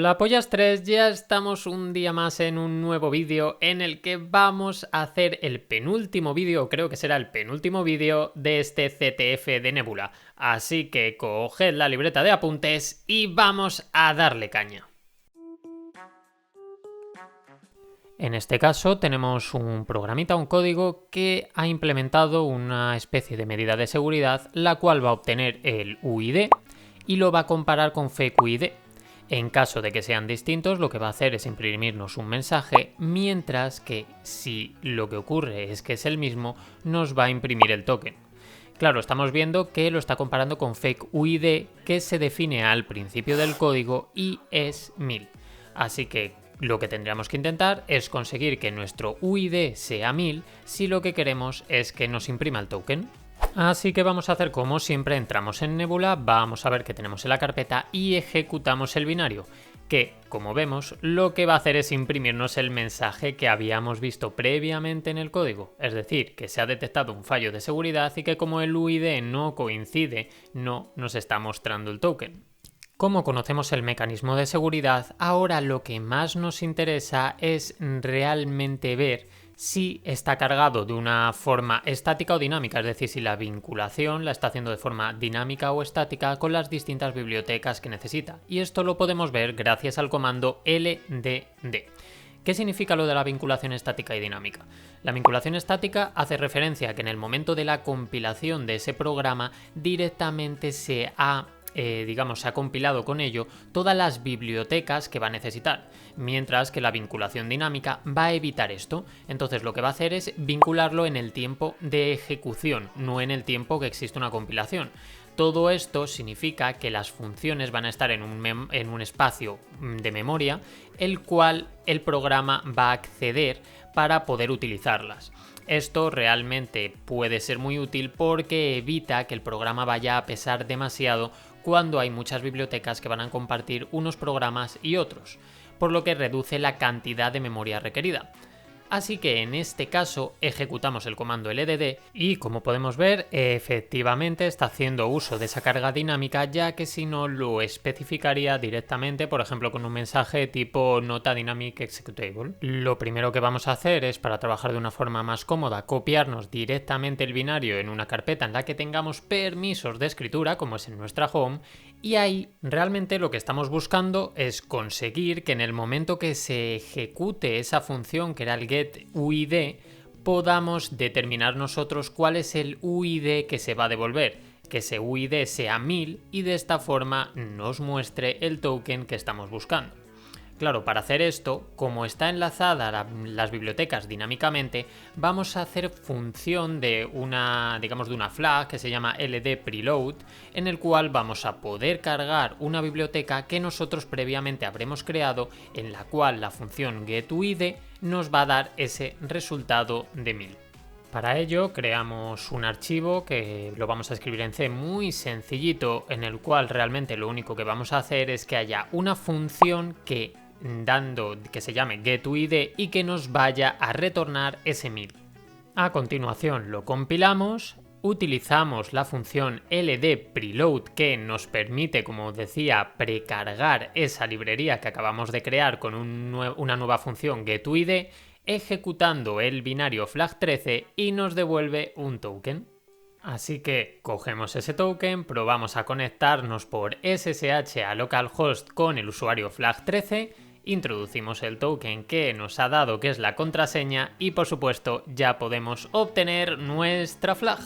Hola Pollastres, ya estamos un día más en un nuevo vídeo en el que vamos a hacer el penúltimo vídeo, creo que será el penúltimo vídeo de este CTF de Nebula. Así que coged la libreta de apuntes y vamos a darle caña. En este caso tenemos un programita, un código que ha implementado una especie de medida de seguridad, la cual va a obtener el UID y lo va a comparar con FakeUID. En caso de que sean distintos, lo que va a hacer es imprimirnos un mensaje, mientras que si lo que ocurre es que es el mismo, nos va a imprimir el token. Claro, estamos viendo que lo está comparando con FakeUID, que se define al principio del código y es 1000. Así que lo que tendríamos que intentar es conseguir que nuestro UID sea 1000 si lo que queremos es que nos imprima el token. Así que vamos a hacer como siempre, entramos en Nebula, vamos a ver qué tenemos en la carpeta y ejecutamos el binario, que, como vemos, lo que va a hacer es imprimirnos el mensaje que habíamos visto previamente en el código, es decir, que se ha detectado un fallo de seguridad y que como el UID no coincide, no nos está mostrando el token. Como conocemos el mecanismo de seguridad, ahora lo que más nos interesa es realmente ver si está cargado de una forma estática o dinámica, es decir, si la vinculación la está haciendo de forma dinámica o estática con las distintas bibliotecas que necesita. Y esto lo podemos ver gracias al comando LDD. ¿Qué significa lo de la vinculación estática y dinámica? La vinculación estática hace referencia a que en el momento de la compilación de ese programa directamente se ha compilado con ello todas las bibliotecas que va a necesitar, mientras que la vinculación dinámica va a evitar esto. Entonces lo que va a hacer es vincularlo en el tiempo de ejecución, no en el tiempo que existe una compilación. Todo esto significa que las funciones van a estar en un espacio de memoria, el cual el programa va a acceder para poder utilizarlas. Esto realmente puede ser muy útil porque evita que el programa vaya a pesar demasiado cuando hay muchas bibliotecas que van a compartir unos programas y otros, por lo que reduce la cantidad de memoria requerida. Así que en este caso ejecutamos el comando LDD y, como podemos ver, efectivamente está haciendo uso de esa carga dinámica, ya que si no lo especificaría directamente, por ejemplo con un mensaje tipo nota dynamic executable. Lo primero que vamos a hacer es, para trabajar de una forma más cómoda, copiarnos directamente el binario en una carpeta en la que tengamos permisos de escritura, como es en nuestra home, y ahí realmente lo que estamos buscando es conseguir que en el momento que se ejecute esa función que era el getUID, podamos determinar nosotros cuál es el UID que se va a devolver, que ese UID sea 1000 y de esta forma nos muestre el token que estamos buscando. Claro, para hacer esto, como está enlazada a las bibliotecas dinámicamente, vamos a hacer función de una flag que se llama ldpreload, en el cual vamos a poder cargar una biblioteca que nosotros previamente habremos creado, en la cual la función getUID nos va a dar ese resultado de 1000. Para ello creamos un archivo que lo vamos a escribir en C muy sencillito, en el cual realmente lo único que vamos a hacer es que haya una función que se llame getUID y que nos vaya a retornar ese 1000. A continuación lo compilamos, utilizamos la función ldpreload que nos permite, como decía, precargar esa librería que acabamos de crear con una nueva función getUID, ejecutando el binario flag13 y nos devuelve un token. Así que cogemos ese token, probamos a conectarnos por SSH a localhost con el usuario flag13, introducimos el token que nos ha dado, que es la contraseña, y por supuesto ya podemos obtener nuestra flag.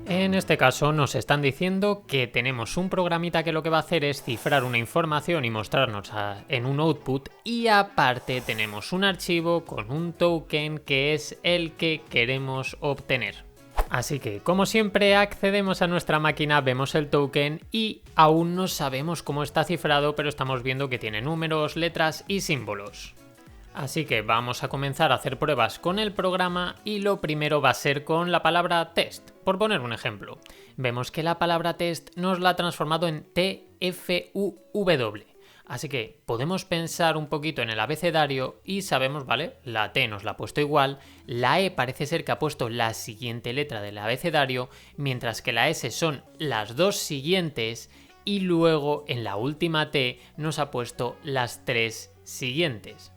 En este caso nos están diciendo que tenemos un programita que lo que va a hacer es cifrar una información y mostrarnos en un output, y aparte tenemos un archivo con un token que es el que queremos obtener. Así que, como siempre, accedemos a nuestra máquina, vemos el token y aún no sabemos cómo está cifrado, pero estamos viendo que tiene números, letras y símbolos. Así que vamos a comenzar a hacer pruebas con el programa y lo primero va a ser con la palabra test. Por poner un ejemplo, vemos que la palabra test nos la ha transformado en TFUW. Así que podemos pensar un poquito en el abecedario y sabemos, ¿vale? La T nos la ha puesto igual, la E parece ser que ha puesto la siguiente letra del abecedario, mientras que la S son las dos siguientes y luego en la última T nos ha puesto las 3 siguientes.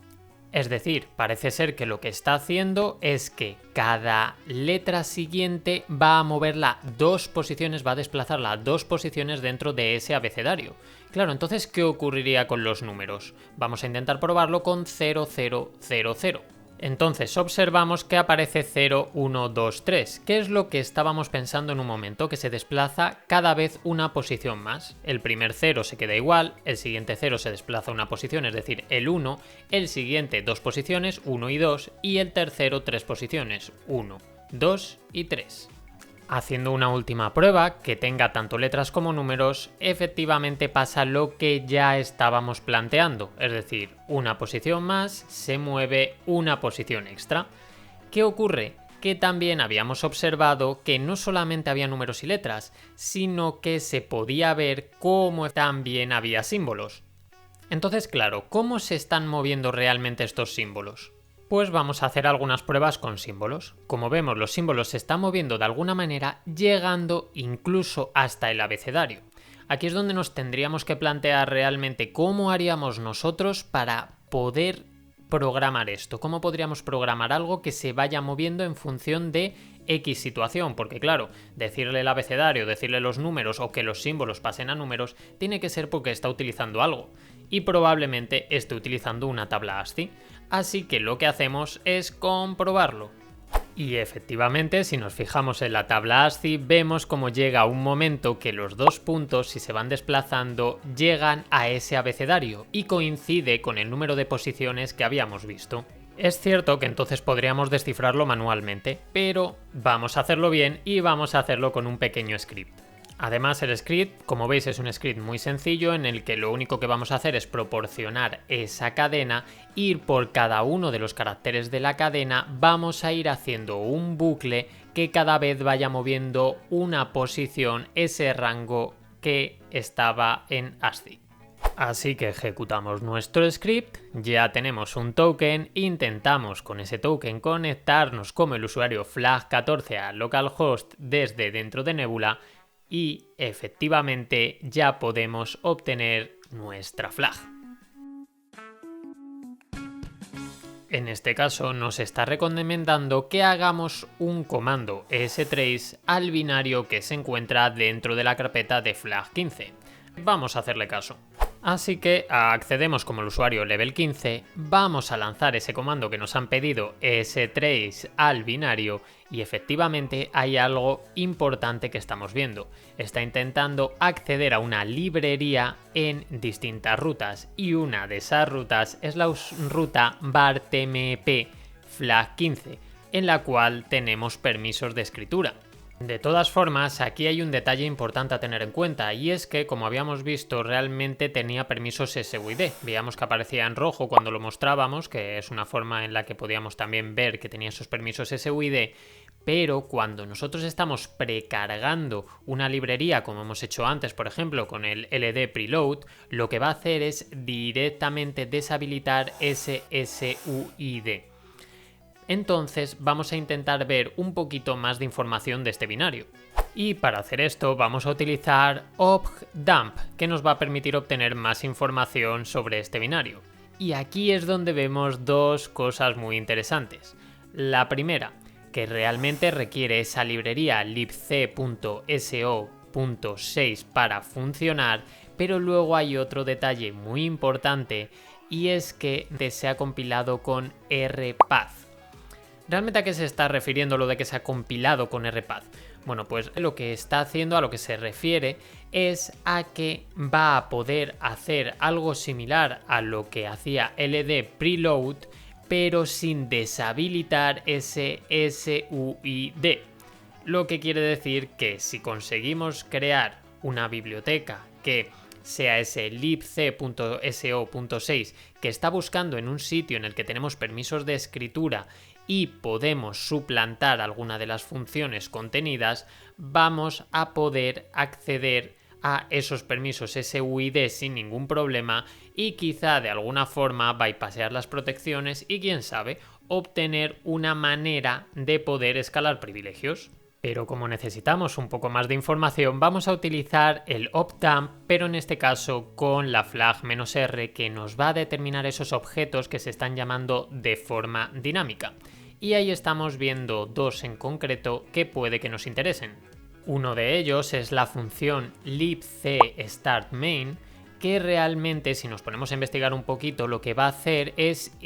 Es decir, parece ser que lo que está haciendo es que cada letra siguiente va a moverla 2 posiciones, va a desplazarla 2 posiciones dentro de ese abecedario. Claro, entonces, ¿qué ocurriría con los números? Vamos a intentar probarlo con 0, 0, 0, 0. Entonces observamos que aparece 0, 1, 2, 3, que es lo que estábamos pensando en un momento, que se desplaza cada vez una posición más. El primer 0 se queda igual, el siguiente 0 se desplaza una posición, es decir, el 1, el siguiente 2 posiciones, 1 y 2, y el tercero 3 posiciones, 1, 2 y 3. Haciendo una última prueba, que tenga tanto letras como números, efectivamente pasa lo que ya estábamos planteando, es decir, una posición más se mueve una posición extra. ¿Qué ocurre? Que también habíamos observado que no solamente había números y letras, sino que se podía ver cómo también había símbolos. Entonces, claro, ¿cómo se están moviendo realmente estos símbolos? Pues vamos a hacer algunas pruebas con símbolos. Como vemos, los símbolos se están moviendo de alguna manera, llegando incluso hasta el abecedario. Aquí es donde nos tendríamos que plantear realmente cómo haríamos nosotros para poder programar esto. ¿Cómo podríamos programar algo que se vaya moviendo en función de X situación? Porque claro, decirle el abecedario, decirle los números o que los símbolos pasen a números, tiene que ser porque está utilizando algo. Y probablemente esté utilizando una tabla ASCII. Así que lo que hacemos es comprobarlo. Y efectivamente, si nos fijamos en la tabla ASCII, vemos cómo llega un momento que los 2 puntos, si se van desplazando, llegan a ese abecedario y coincide con el número de posiciones que habíamos visto. Es cierto que entonces podríamos descifrarlo manualmente, pero vamos a hacerlo bien y vamos a hacerlo con un pequeño script. Además, el script, como veis, es un script muy sencillo en el que lo único que vamos a hacer es proporcionar esa cadena, ir por cada uno de los caracteres de la cadena, vamos a ir haciendo un bucle que cada vez vaya moviendo una posición, ese rango que estaba en ASCII. Así que ejecutamos nuestro script, ya tenemos un token, intentamos con ese token conectarnos como el usuario flag14 a localhost desde dentro de Nebula, y efectivamente ya podemos obtener nuestra flag. En este caso nos está recomendando que hagamos un comando strace al binario que se encuentra dentro de la carpeta de flag15. Vamos a hacerle caso. Así que accedemos como el usuario level 15, vamos a lanzar ese comando que nos han pedido, strace al binario, y efectivamente hay algo importante que estamos viendo. Está intentando acceder a una librería en distintas rutas, y una de esas rutas es la ruta bartmp flag15, en la cual tenemos permisos de escritura. De todas formas, aquí hay un detalle importante a tener en cuenta, y es que, como habíamos visto, realmente tenía permisos SUID. Veíamos que aparecía en rojo cuando lo mostrábamos, que es una forma en la que podíamos también ver que tenía esos permisos SUID, pero cuando nosotros estamos precargando una librería, como hemos hecho antes, por ejemplo, con el LD Preload, lo que va a hacer es directamente deshabilitar ese SUID. Entonces vamos a intentar ver un poquito más de información de este binario. Y para hacer esto vamos a utilizar objdump, que nos va a permitir obtener más información sobre este binario. Y aquí es donde vemos dos cosas muy interesantes. La primera, que realmente requiere esa librería libc.so.6 para funcionar, pero luego hay otro detalle muy importante, y es que se ha compilado con rpath. ¿Realmente a qué se está refiriendo lo de que se ha compilado con rpath? Bueno, pues lo que está haciendo, a lo que se refiere, es a que va a poder hacer algo similar a lo que hacía LD Preload, pero sin deshabilitar ese SUID. Lo que quiere decir que si conseguimos crear una biblioteca que sea ese libc.so.6 que está buscando en un sitio en el que tenemos permisos de escritura y podemos suplantar alguna de las funciones contenidas, vamos a poder acceder a esos permisos SUID sin ningún problema y quizá de alguna forma bypassear las protecciones y, quién sabe, obtener una manera de poder escalar privilegios. Pero como necesitamos un poco más de información, vamos a utilizar el optamp, pero en este caso con la flag "-r", que nos va a determinar esos objetos que se están llamando de forma dinámica. Y ahí estamos viendo dos en concreto que puede que nos interesen. Uno de ellos es la función libc_startMain, que realmente, si nos ponemos a investigar un poquito, lo que va a hacer es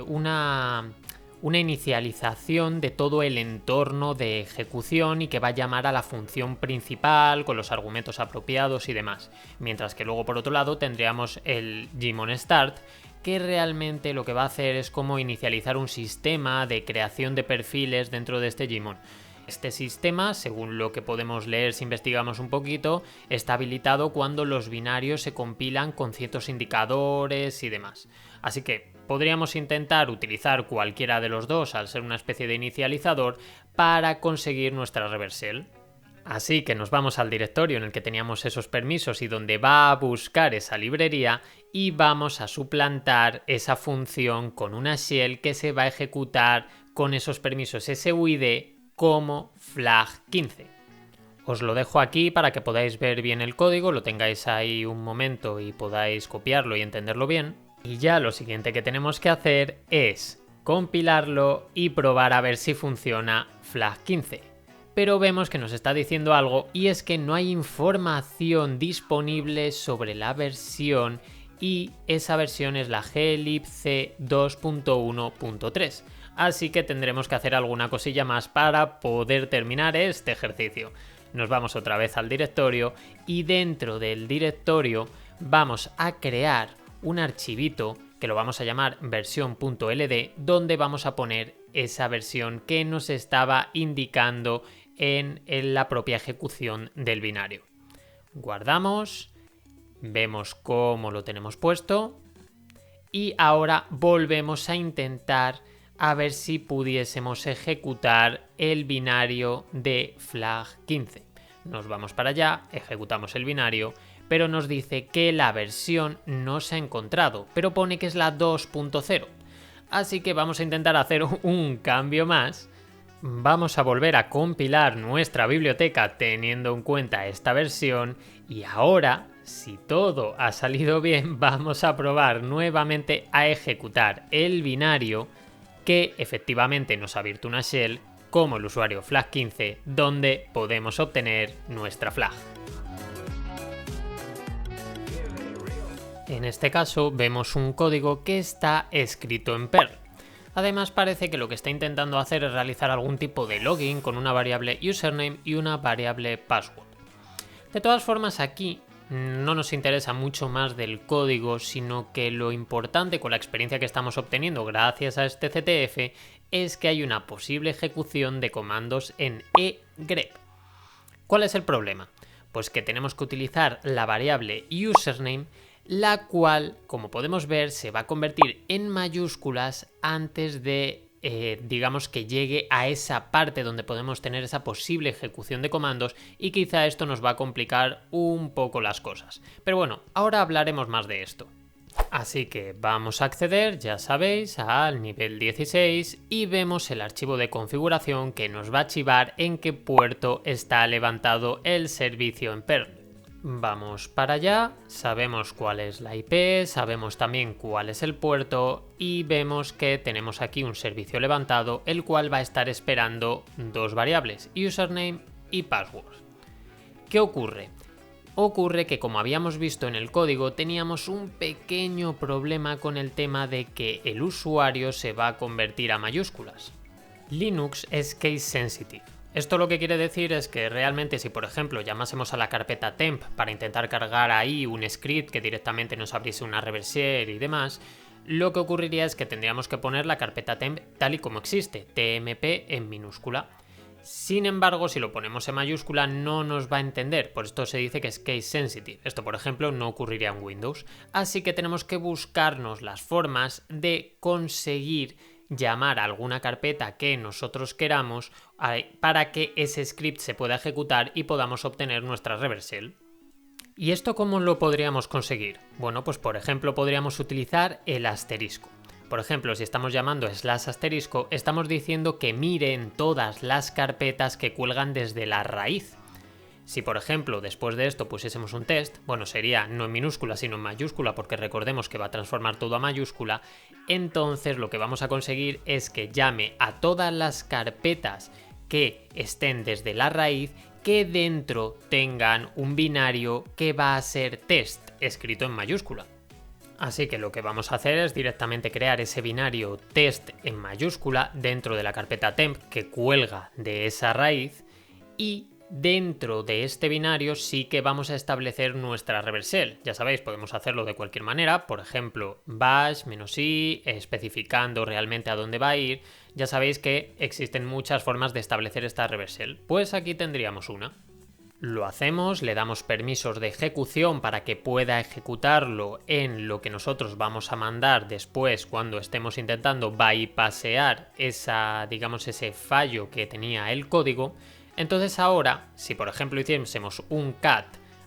una inicialización de todo el entorno de ejecución y que va a llamar a la función principal con los argumentos apropiados y demás. Mientras que luego, por otro lado, tendríamos el gmonStart, que realmente lo que va a hacer es como inicializar un sistema de creación de perfiles dentro de este Gmon. Este sistema, según lo que podemos leer si investigamos un poquito, está habilitado cuando los binarios se compilan con ciertos indicadores y demás. Así que podríamos intentar utilizar cualquiera de los dos al ser una especie de inicializador para conseguir nuestra reversal. Así que nos vamos al directorio en el que teníamos esos permisos y donde va a buscar esa librería y vamos a suplantar esa función con una shell que se va a ejecutar con esos permisos SUID como flag15. Os lo dejo aquí para que podáis ver bien el código, lo tengáis ahí un momento y podáis copiarlo y entenderlo bien. Y ya lo siguiente que tenemos que hacer es compilarlo y probar a ver si funciona flag15. Pero vemos que nos está diciendo algo y es que no hay información disponible sobre la versión y esa versión es la glibc 2.1.3. Así que tendremos que hacer alguna cosilla más para poder terminar este ejercicio. Nos vamos otra vez al directorio y dentro del directorio vamos a crear un archivito que lo vamos a llamar versión.ld, donde vamos a poner esa versión que nos estaba indicando en la propia ejecución del binario. Guardamos, vemos cómo lo tenemos puesto y ahora volvemos a intentar a ver si pudiésemos ejecutar el binario de flag15. Nos vamos para allá, ejecutamos el binario, pero nos dice que la versión no se ha encontrado, pero pone que es la 2.0. Así que vamos a intentar hacer un cambio más. Vamos a volver a compilar nuestra biblioteca teniendo en cuenta esta versión y ahora, si todo ha salido bien, vamos a probar nuevamente a ejecutar el binario que efectivamente nos ha abierto una shell como el usuario flag15 donde podemos obtener nuestra flag. En este caso vemos un código que está escrito en Perl. Además parece que lo que está intentando hacer es realizar algún tipo de login con una variable username y una variable password. De todas formas aquí no nos interesa mucho más del código, sino que lo importante con la experiencia que estamos obteniendo gracias a este CTF es que hay una posible ejecución de comandos en egrep. ¿Cuál es el problema? Pues que tenemos que utilizar la variable username, la cual, como podemos ver, se va a convertir en mayúsculas antes de, digamos, que llegue a esa parte donde podemos tener esa posible ejecución de comandos y quizá esto nos va a complicar un poco las cosas. Pero bueno, ahora hablaremos más de esto. Así que vamos a acceder, ya sabéis, al nivel 16 y vemos el archivo de configuración que nos va a archivar en qué puerto está levantado el servicio en Perl. Vamos para allá, sabemos cuál es la IP, sabemos también cuál es el puerto y vemos que tenemos aquí un servicio levantado el cual va a estar esperando dos variables, username y password. ¿Qué ocurre? Ocurre que, como habíamos visto en el código, teníamos un pequeño problema con el tema de que el usuario se va a convertir a mayúsculas. Linux es case sensitive. Esto lo que quiere decir es que realmente si por ejemplo llamásemos a la carpeta temp para intentar cargar ahí un script que directamente nos abriese una reversal y demás, lo que ocurriría es que tendríamos que poner la carpeta temp tal y como existe, tmp en minúscula. Sin embargo, si lo ponemos en mayúscula no nos va a entender, por esto se dice que es case sensitive. Esto, por ejemplo, no ocurriría en Windows. Así que tenemos que buscarnos las formas de conseguir llamar a alguna carpeta que nosotros queramos para que ese script se pueda ejecutar y podamos obtener nuestra reversal. ¿Y esto cómo lo podríamos conseguir? Bueno, pues por ejemplo podríamos utilizar el asterisco. Por ejemplo, si estamos llamando /*, estamos diciendo que mire en todas las carpetas que cuelgan desde la raíz. Si por ejemplo después de esto pusiésemos un test, bueno, sería no en minúscula sino en mayúscula, porque recordemos que va a transformar todo a mayúscula, entonces lo que vamos a conseguir es que llame a todas las carpetas que estén desde la raíz que dentro tengan un binario que va a ser test escrito en mayúscula. Así que lo que vamos a hacer es directamente crear ese binario test en mayúscula dentro de la carpeta temp que cuelga de esa raíz, y dentro de este binario sí que vamos a establecer nuestra reversal. Ya sabéis, podemos hacerlo de cualquier manera, por ejemplo, bash -i, especificando realmente a dónde va a ir. Ya sabéis que existen muchas formas de establecer esta reversal. Pues aquí tendríamos una. Lo hacemos, le damos permisos de ejecución para que pueda ejecutarlo en lo que nosotros vamos a mandar después cuando estemos intentando bypassear ese fallo que tenía el código. Entonces ahora, si por ejemplo hiciésemos un cat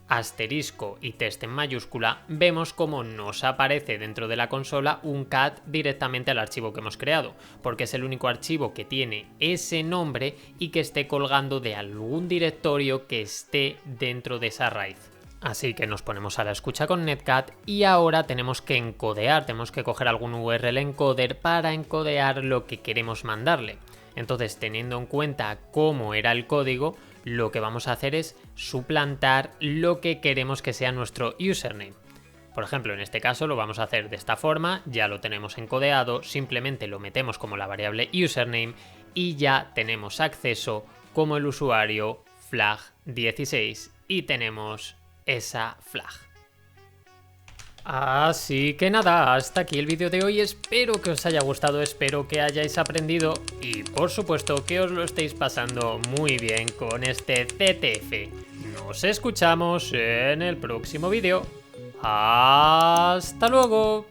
asterisco y test en mayúscula, vemos cómo nos aparece dentro de la consola un cat directamente al archivo que hemos creado, porque es el único archivo que tiene ese nombre y que esté colgando de algún directorio que esté dentro de esa raíz. Así que nos ponemos a la escucha con netcat y ahora tenemos que encodear, tenemos que coger algún URL encoder para encodear lo que queremos mandarle. Entonces, teniendo en cuenta cómo era el código, lo que vamos a hacer es suplantar lo que queremos que sea nuestro username. Por ejemplo, en este caso lo vamos a hacer de esta forma, ya lo tenemos encodeado, simplemente lo metemos como la variable username y ya tenemos acceso como el usuario flag16 y tenemos esa flag. Así que nada, hasta aquí el vídeo de hoy, espero que os haya gustado, espero que hayáis aprendido y por supuesto que os lo estéis pasando muy bien con este CTF. Nos escuchamos en el próximo vídeo. ¡Hasta luego!